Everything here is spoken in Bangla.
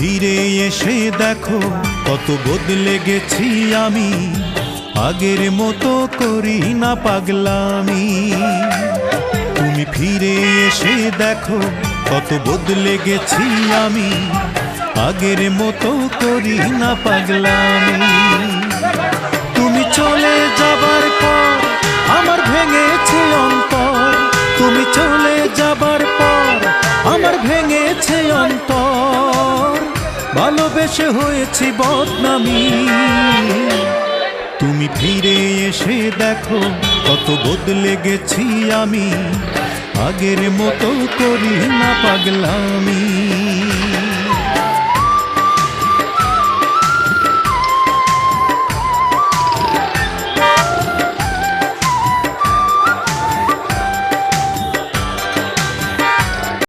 ফিরে এসে দেখো কত বদলে গেছি আমি, আগের মতো করি না পাগলামি। তুমি ফিরে এসে দেখো কত বদলে গেছি আমি, আগের মতো করি না পাগলামি। তুমি চলে যাবার পর আমার ভেঙেছে অন্তর, তুমি চলে যাবার পর আমার ভেঙেছে অন্তর, ভালোবেসে হয়েছি বদনামি। তুমি ফিরে এসে দেখো কত বদলে গেছি আমি, আগের মতো করি না পাগলামি।